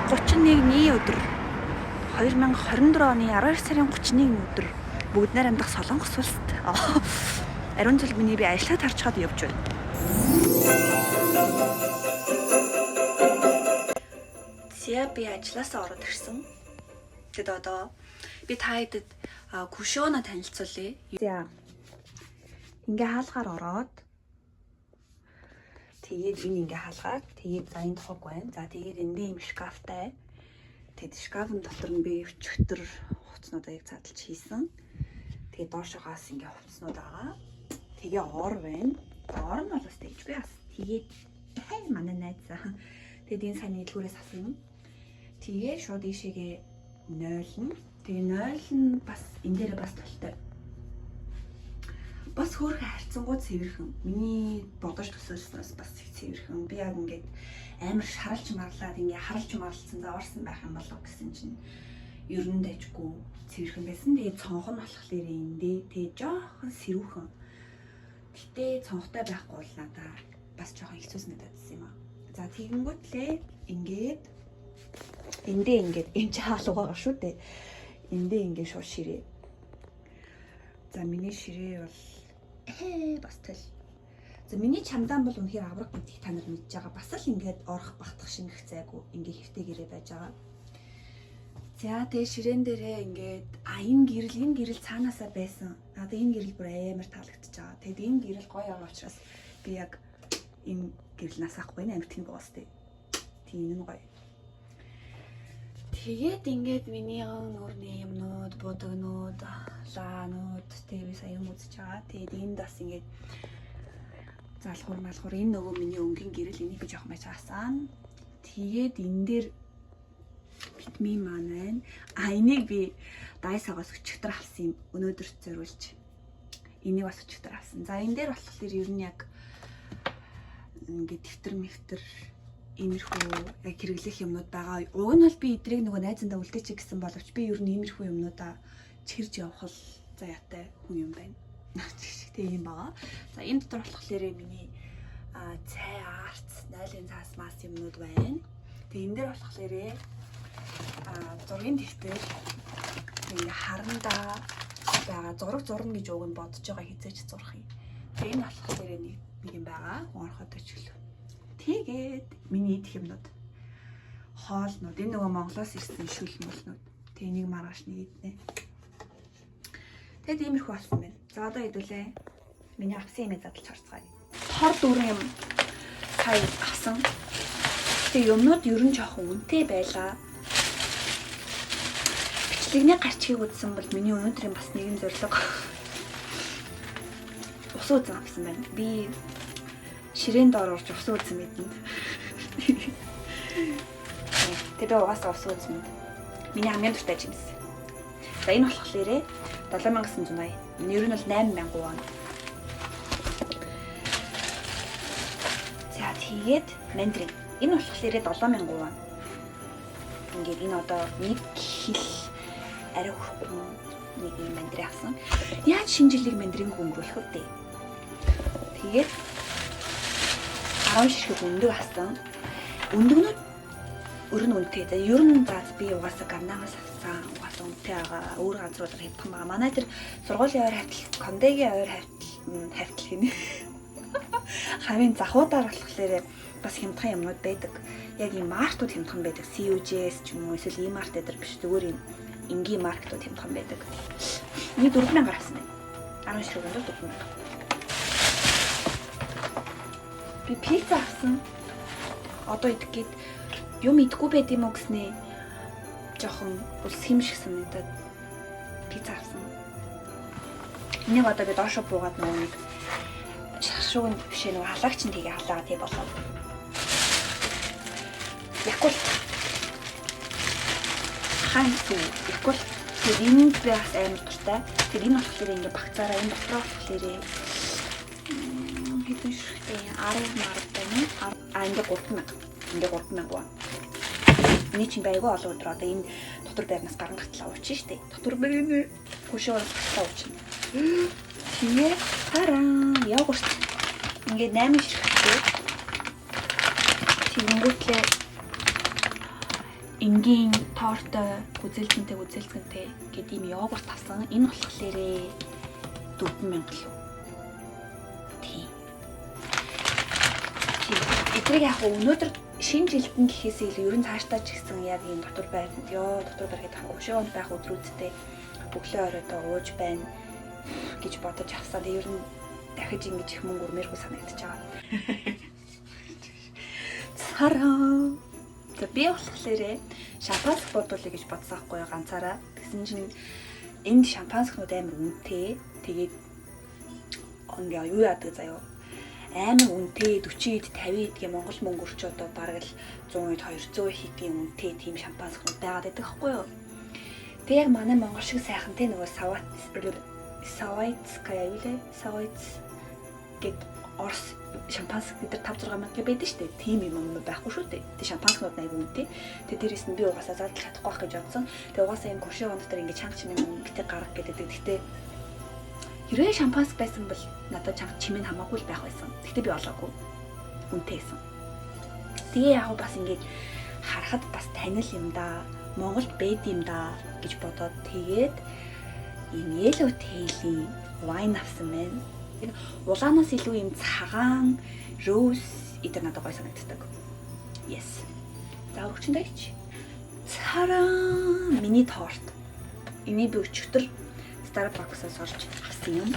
31-ний өдөр 2024 оны 12 сарын 31-ний өдөр бүгд найр амдах Солонгос улсад ариун цал миний би ажиллаад харж чад явж байна. Зя би ажилласаа ороод ирсэн. Тэгэд одоо би та хэдэд Кушона танилцуулъя. За. Ингээ хаалгаар ороод тэгээд энэ ингээ хаалгаар тэгээд за энэ хог байна. За тэгээд эндээ юм шкафтай. Тэгээд шкафын дотор нь би өчтөр хувцснуудаа яг цаадалж хийсэн. Тэгээд доошоогоос ингээ хувцснууд байгаа. Тэгээ ор байна. Ор нь бол бас тэгж би бас тэгээд хай манай найзаа. Тэгээд энэ сайн нийлгүүрээс асууя. Тэгээ шууд ийшээгээ 0 нь. Тэгээ 0 нь бас энэ дээрээ бас толтой. Бас хөөрхөн харьцангуй цэвэрхэн. Миний бодож төсөөлснөөс бас их цэвэрхэн. Би яг ингээд амар шаралж марлаад ингээ харалж марлцсан зааварсан байх юм болов гэсэн чинь ер нь дайггүй цэвэрхэн байсан. Тэгээ цонх нь болохоор эндээ тэгээ жоохон сэрүүхэн. Гэтэ цонхтой байхгүй бол надаа бас жоохон хэцүү санагдсан юм аа. За тэгэнгүүтлээ ингээд эндээ ингээд энэ ч хаалга байгаа шүү дээ. Эндээ ингээд шууд ширээ. За миний ширээ бол бас тэл. За миний чамдаан бол үнэхээр авраг гэдгийг та нар мэдж байгаа. Бас л ингээд орох багтах шингэх зайгүй ингээд хэвтээгээрээ байж байгаа. За тэгээ ширээн дээрээ ингээд энэ гэрэл цаанаасаа байсан. Надад энэ гэрэл бүр амар таалагдчихж байгаа. Тэгэд энэ гэрэл гоё байгаа учраас би яг энэ гэрэлнээс авахгүй амар тийм боостэй. Тийм энэ гоё. Тэгээд ингээд миний нуурны юмнууд, будагнууд, лаанууд тэгээ би сая юм үзэж байгаа. Тэгээд энд бас ингээд залхуур малхуур энэ нөгөө миний өнгийн гэрэл энийг би жоох байж хаасан. Тэгээд энэ дээр витамин маань байна. Энийг би дайсагаас өчигдөр авсан юм. Өнөөдөр зориулж. Энийг бас өчигдөр авсан. За энэ дээр болохоор ер нь яг ингээд дэвтэр иймэрхүү яг хэрэглэх юмнууд байгаа. Уг нь бол би эдрийг нөгөө найзандаа үлдээчих гэсэн боловч би ер нь иймэрхүү юмнуудаа чирж явах л заяатай хүн юм байна. Тэгээ юм байгаа. За энэ дотор болохоор миний цай арц, найлын цаас мас юмнууд байна. Тэгээ энэ дээр болохоор зургийн дэвтэр ингээ харандаа байгаа. Зурна гэж уг нь бодож байгаа хизээч зурх юм. Тэгээ энэ болохоор нэг юм байгаа. Ороход очлоо. Тэгээд миний идэх юмнууд хоолнууд энэ нөгөө Монголоос ирсэн шүл мөлнүүд. Тэгээ нэг маргааш нэг иднэ. Тэгээд иймэрхүү болсон байна. За одоо хэдүүлээ. Миний авсан юмээ задлж харцгаая. Хор дүүрэн юм сая авсан. Тэгээ юмнууд ер нь жоохон үнэтэй байлаа. Бичлэгний гарчгийг үзсэн бол миний өнөөдрийн бас нэгэн зорилго. Ус үзэн авсан байна. Би ширээнд орж ус үзэн мэднэ. Тэгээ угаасаа ус үзэн. Миний хамгийн дуртай жимс. За энэ болохоор 7980. Ер нь бол 8000 вон. За тэгээд мандрин. Энэ болохоор 7000 вон. Ингээд энэ одоо нэг хил арай хөрхгүй нэг юм мандрин авсан. Яаж шинэ жилийг мандринг өнгөрүүлэх вэ? Тэгээд 10 ширхэг өндөг авсан. Өндөгнүүд өрн үнэтэй. За ер нь заа би угаасаа Ганнагаас авсан. Угаасаа үнэтэй байгаа. Өөр газруудаар хэвдэх юм байгаа. Манай тэр сургуулийн ойр хавтал, Кондегийн ойр хавтал гинэ. Хавийн захуудаар болохоор бас хямдхан юмнууд байдаг. Яг ийм маркетууд хямдхан байдаг. CUJ-с ч юм уу эсвэл E-Mart дээр биш зүгээр ийм энгийн маркетууд хямдхан байдаг. Нэг 4000 авсан байна. 10 ширхэг өндөг 4000. Би пицца авсан. Одоо идэх гээд юм идэхгүй байд юм уу гэснээ жоохон улс хэм шиг санагдаад пицца авсан. Энийг одоо би доошо буугаад нөгөө нэг шашуугийн бишээ нөгөө халаагч нь тийг халаагаа тий болоо. Якул ханьсу якул энэ би бас амар дуртай. Тэр энэ болохоор ингээ багцаараа энэ дотроо болохоор хэдэн ширхтэй 10 мард байна. Ингээ 3000. Ингээ 3000 вон. Миний чинь байгуу олон өдөр одоо энэ дотор байрнаас гарan гатлаа уучин штэ. Дотор бэрийн гүшээ гатлаа уучин. Тэгээ хараа йогурт. Ингээ 8 ширхтэй. Тэгэнгүүтлээ энгийн тортой гүзэлцэнтэй гэдэг юм йогурт авсан. Энэ болохоор 4000 лөө. Тийм. Эдрийг яг өнөөдөр шинэ жилдэн гэхээс илүү ер нь цаашдаа ч гэсэн яг ийм дотор байранд дотор байр гэдэг хөшөөнд байх өдрүүдтэй өглөө оройдоо ууж байна гэж бодож авсан. Тэгээ ер нь дахиж ингэж их мөнгө өрмээргүй санагдаж байгаа. Цараа. За би болохоор шампанск бодуулъя гэж бодсон байхгүй юу ганцаараа. Тэгсэн чинь энд шампанскнууд амар үнэтэй. Тэгээд ингээ юу яадаг заяа. Амар үнэтэй 40-д 50-д гэх Монгол мөнгө өрч одоо бараг л 100-д 200 хийдийн үнэтэй тийм шампанскнууд байгаад байдаг байхгүй юу. Тэг яг манай монгол шиг сайхан те нөгөө Савайцкая юу лээ? Савайц гэд Орос шампанск гэдэг 5-6 мянга байдаг шүү дээ. Тийм юм байхгүй шүү дээ. Тэг шампанскнууд аяг үнэтэй. Тэг дээрээс нь би угаасаа зардал чадахгүй байх гэж бодсон. Тэг угаасаа энэ куршийн хонд дээр ингээ чанга чимээ мөнгөтэй гарах гэдэг. Гэхдээ хэрвээ шампанск байсан бол надад чанга чимээ хамаагүй л байх байсан. Гэхдээ би олоогүй. Үнэтэй байсан. Тэгээ яг бас ингээ харахад бас танил юм да. Монголд байд юм да гэж бодоод тэгээд ийм yellow tail-ийн wine авсан байна. Улаанаас илүү юм цагаан, rose идэр надад гоё санагддаг. Yes. За өрчөндөө ич. Цараа миний торт. Энийг би өчигдөр Starbucks-аас олж авсан юм.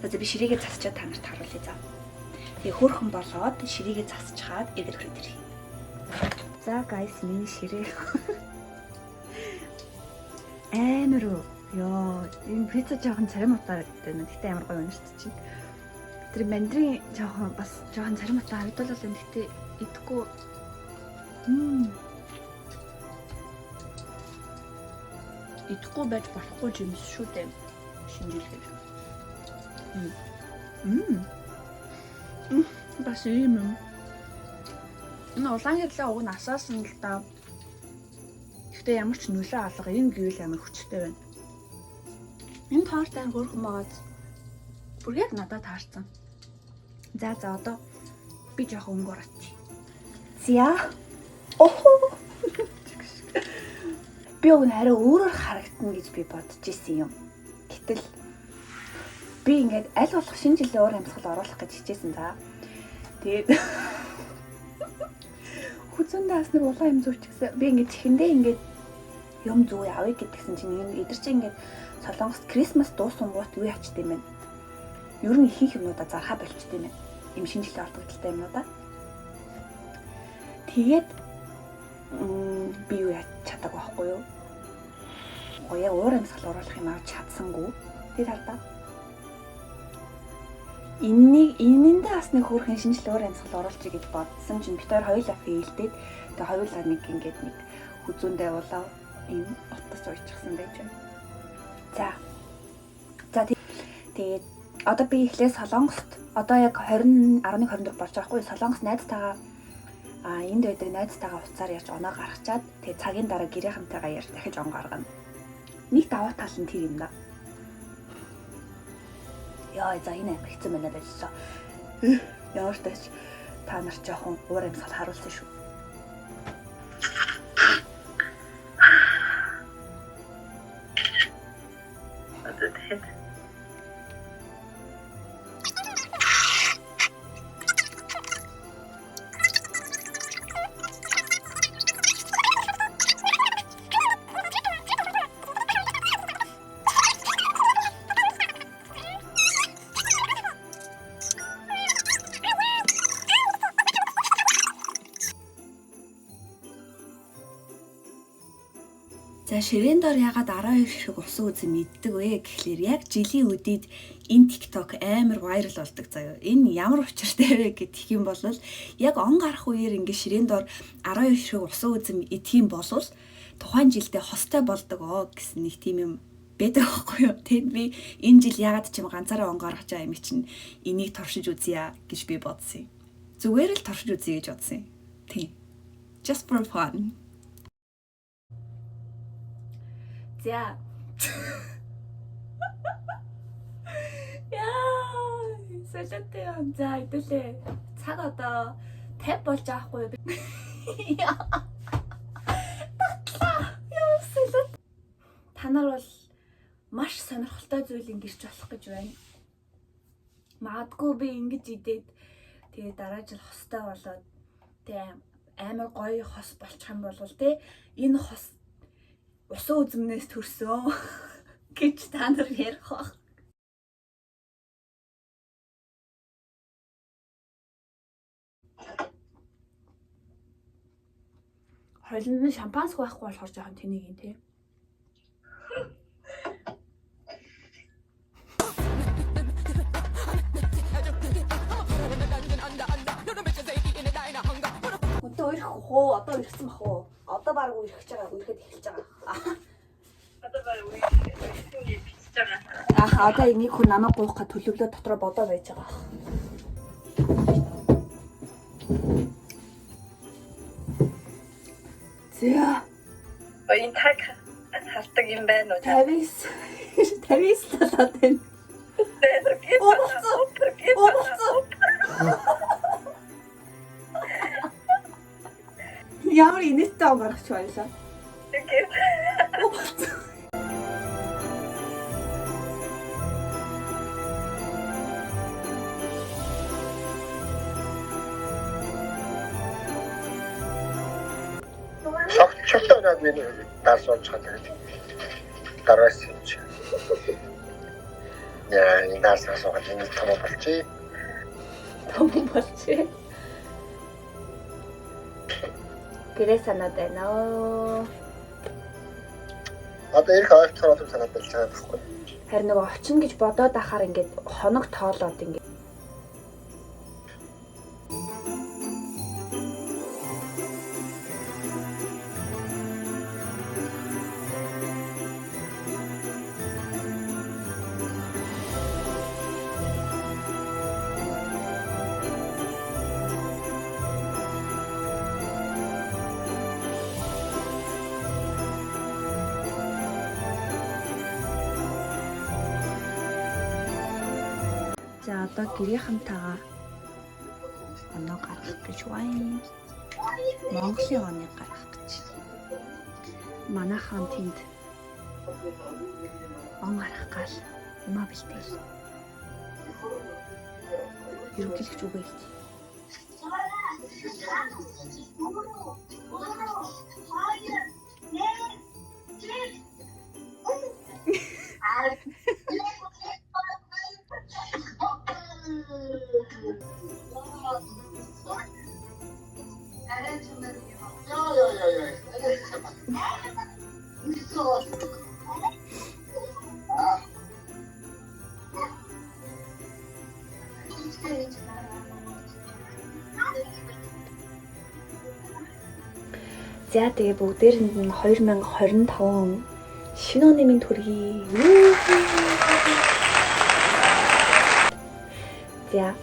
За би ширээгээ засчаад та нарт харуулъя за. Тэгээ хөөрхөн болоод ширээгээ засчаад эргэж хүрээд ирье. За guys миний ширээ. Амар уу. Йоо, энэ пицца жоохон царим утаа гэдэг нь. Гэтэ амар гоё өнөрт чинь. Тэр мандрин жоохон бас жоохон царим утаа харагдвал энэ гэтэ идэхгүй. Идэхгүй байж болохгүй юм шүү дээ. Шинжилгээ. Бас юм. Энэ улаан гэрлээ уг нь асаасан л да. Гэтэ ямар ч нөлөө алга энэ гэвэл амар хүчтэй байна. Энэ тортой хөөрхөн байгаад бүр яг надад таарсан. За одоо би жоохон өнгө оруулчих. Зя. Охоо. Би өгн арай өөрөөр харагдана гэж би бодож исэн юм. Гэтэл би ингээд аль болох шинэ жилийн өөр амьсгал оруулах гэж хичээсэн за. Тэгээд хүзэндээ бас нэг улаан юм зүүчихсэн. Би ингээд чихэндээ ингээд юм зүү явъя гэдгсэн чинь эдэр чинь ингээд Солонгост Крисмас дуусан гут юу ячт юм бэ? Ер нь ихэнх юмудаа зархаа болчт юм байна. Им шинжилгээ ордогдолтой юмудаа. Тэгээд би юу яч чадаагүй байхгүй юу? Ояа уур амьсгал оруулах юм авч чадсангүй. Тэр хараа. Энэндээ бас нэг хөөрхөн шинжилгээ уур амьсгал оруулчих гэж бодсон чинь бид хоёр хоёулаа фейлдээд тэгээ хоёулаа нэг ингээд нэг хүзүүндээ улаа ийм утас уйчихсан байж байна. За тэгээд одоо би эхлээ Солонгост одоо яг 11-24 болж байгаа хгүй Солонгос найзтайгаа энд байдаг найзтайгаа уцаар ярьж оноо гаргачаад тэгээд цагийн дараа гэрийнхэнтэйгээ ярьж дахиж он гаргана. Нэг даваа тал нь тэр юм да. Яа за энэ амар хэцүү мэнэ байлаа. Ямар ч тач та нар жоохон уур амьсгал харуулсан шүү. За ширээн дор ягаад 12 шиг усан үзэн мэддэг вэ гэхлээр яг жилийн үдид энэ TikTok амар вайрал болдог заяа. Энэ ямар учиртай вэ гэх юм бол яг он гарах үеэр ингээ ширээн дор 12 шиг усан үзэн идэх юм бол тухайн жилдээ хостой болдог гэсэн нэг тийм юм байдаг байхгүй юу. Тэгэд би энэ жил ягаад ч юм ганцаараа он гаргаж байгаа юм чинь энийг туршиж үзье гэж би бодсон. Зүгээр л туршиж үзье гэж бодсон. Тийм. Just for fun. За. Яа, солиотой юм. За, хэдүүлээ. Цаг одоо 50 болж байгаа хгүй юу? маш сонирхолтой зүйлийг гэрч болох гэж байна. Магадгүй би ингэж идээд тэгээ дараа жил хостой болоод тэгээ амар гоё хос болчих юм бол тэ энэ хос усан үзмнээс төрсөн гэж та нар ярих баг. Хойлонд нь шампанск байхгүй болохоор жоохон тэнийг юм тий. Өдөө ирэх хөө одоо ирсэн бах уу? Одоо баг ирэх гэж байгаа, ирэхэд эхэлж байгаа. Одоо баг ирсэн гэж бичиж байгаа. Одоо энийг хүн намайг гуйхад төлөвлөө дотроо бодоо байж байгаа. За. Оин таг халтаг юм байна уу? 50 талаад байна. Ямар инээдтэй он гаргач байлаа. Шогттой над миний даас болж байгаа гэдэг. Дараас юм чи. Яа, энэ даас асуугаад энэ том болчих. Том болчих. Гэрээ санаад байна оо. Одоо ирэх ойлцохоор бол санаад болж байгаа байхгүй. Харин нөгөө очин гэж бодоод ахаар ингээд хоног тоолоод ингээд. За одоо гэрийнхантайгаа оноо гаргах гэж байна. Монголын оныг гаргах гэж. Манайхан тэнд он гарах гал юмаа бэлдээл. Ерөнхийлөгч үг хэлж. За тэгээ бүгдээрэнд нь 2025 шинэ оны минь төргий. За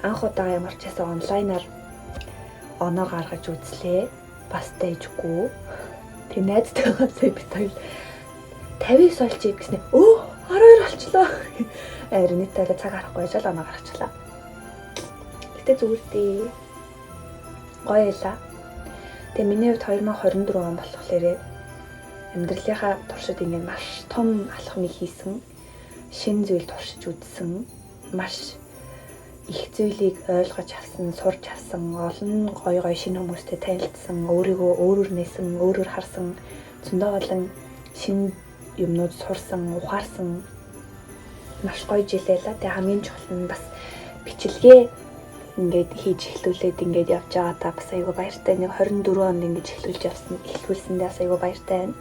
анх удаа ямар ч байсан онлайнаар оноо гаргаж үзлээ. Бас дэжгүй. Тэг найзтайгаа сая бит хоёр 59 олчих гэснээр өө 12 олчлоо. Аринитайгаа цаг харахгүй жаал оноо гаргачлаа. Гэтэ зүгээр дээ. Гоё ялаа. Тэгээ миний хувьд 2024 он болохоор амьдралынхаа туршид ингээд маш том алхмыг хийсэн. Шинэ зүйл туршиж үзсэн. Маш их зүйлийг ойлгож авсан, сурч авсан, олон гоё шинэ хүмүүстэй танилцсан, өөрийгөө өөрөөр нээсэн, өөрөөр харсан, зөндөө олон шинэ юмнууд сурсан, ухаарсан маш гоё жил байлаа. Тэгээ хамгийн чухал нь бас бичлэгээ ингээд хийж эхлүүлээд ингээд явж байгаа та бас айгүй баяртай. Нэг 24 онд ингэж эхлүүлсэндээ бас айгүй баяртай байна.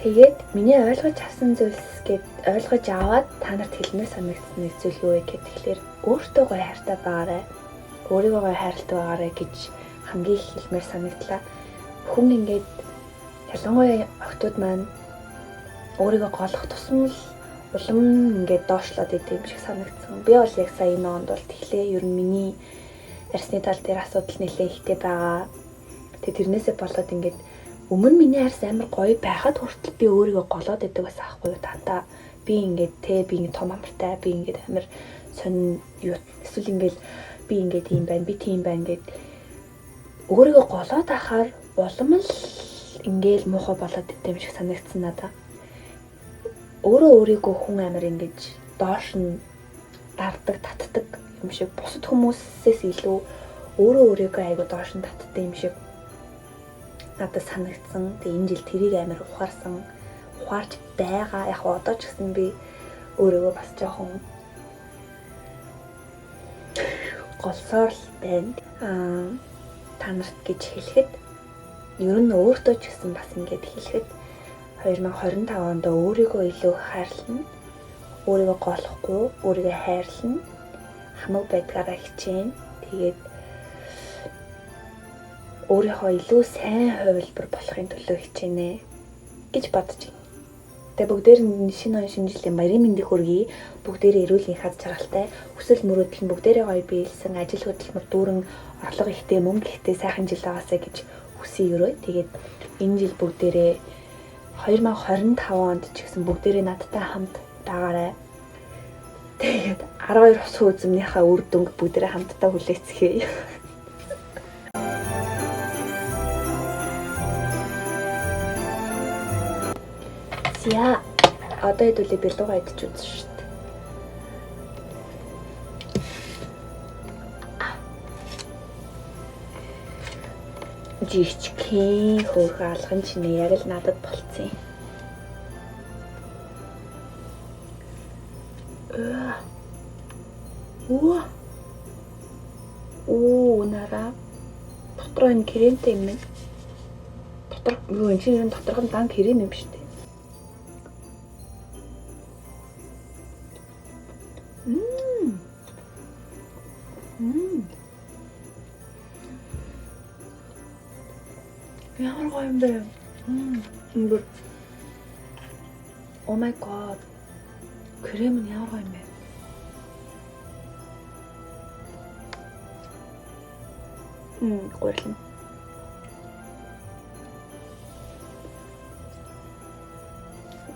Тэгээд миний ойлгож авсан зүйлс гээд ойлгож аваад та нарт хэлмээр санагдсан нэг зүйл юу вэ гэхээр өөртөө гоё хайртай байгаарай. Өөрийгөө гоё хайртай байгаарай гэж хамгийн их хэлмээр санагдлаа. Хүн ингээд ялангуяа охтууд маань өөрийгөө голох тусам л улам ингээд доошлоод идэв юм шиг санагдсан. Би бол яг сая энэ онд бол тэгэхээр ер нь миний арсны тал дээр асуудал нэлээд ихтэй байгаа. Тэгээд тэрнээсээ болоод ингээд өмнө миний арс амар гоё байхад хүртэл би өөрийгөө голоод идэг байсан аахгүй юу тантаа. Би ингээд би ингээд том амартай, би ингээд амар сонин юу эсвэл ингээд би ингээд юм байна, би тийм байна гэд өөрийгөө голоод ахаар улам л ингээл муухай болоод идэм шиг санагдсан надад. Өөрөө өөрийгөө хүн амир ингэж доош нь дардаг, татдаг юм шиг бусад хүмүүсээс илүү өөрөө өөрийгөө айгу доош нь татдаг юм шиг надад санагдсан. Тэгээ энэ жил тэрийг амир ухаарч байгаа. Яг одоо ч гэсэн би өөрийгөө бас жоохон голсоор л байна. Та нарт гэж хэлэхэд ер нь өөртөө ч гэсэн бас ингэж хэлэхэд 2025 онд өөрийгөө илүү хайрлана. Өөрийгөө голохгүй, өөрийгөө хайрлана. Хамаг байдгаараа хичээнэ. Тэгээд өөрийнхөө илүү сайн хувилбар болохын төлөө хичээнэ гэж бодож байна. Тэгээ бүгдээр нь шинэ жилийн баярын мэндийг хүргэе. Бүгдээрээ эрүүл хаз жаргалтай, хүсэл мөрөөдөл нь бүгдээрээ гоё биелсэн, ажил хөдөлмөр дүүрэн, орлого ихтэй, мөнгө ихтэй сайхан жил байгаасаа гэж хүсье өрөө. Тэгээд энэ жил бүгдээрээ 2025 онд ч гэсэн бүгдээрээ надтай хамт байгаарай. Тэгээд 12 усхан үзмнийхаа үр дүнг бүгдээрээ хамтдаа хүлээцгээе. Яа, одоо хэдүүлээ бэлугаа идэж үзсэн шүү дээ. Жичгэн хөөрхөн алган чинээ яг л надад болцсон. Нара. Дотроо энэ кремтэй юм байна. Дотор юу энэ чинь доторх нь дан крем юм шүү дээ. Ямар гоё юм бэ? Oh my god. Крем нь ямар гоё юм бэ? Гурлаа.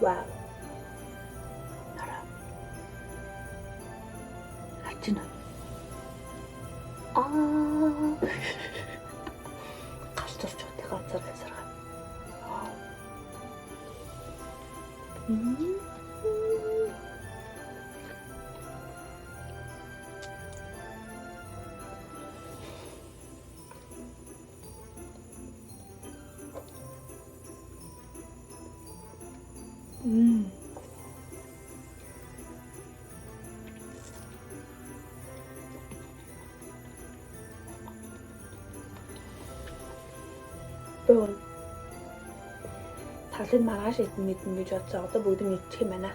Вау. Нара. Ачна. Галзуурч утга газар газар. Талын маргааш идэн мэднэ гэж бодсоо одоо бүгд мэдчих юм байна.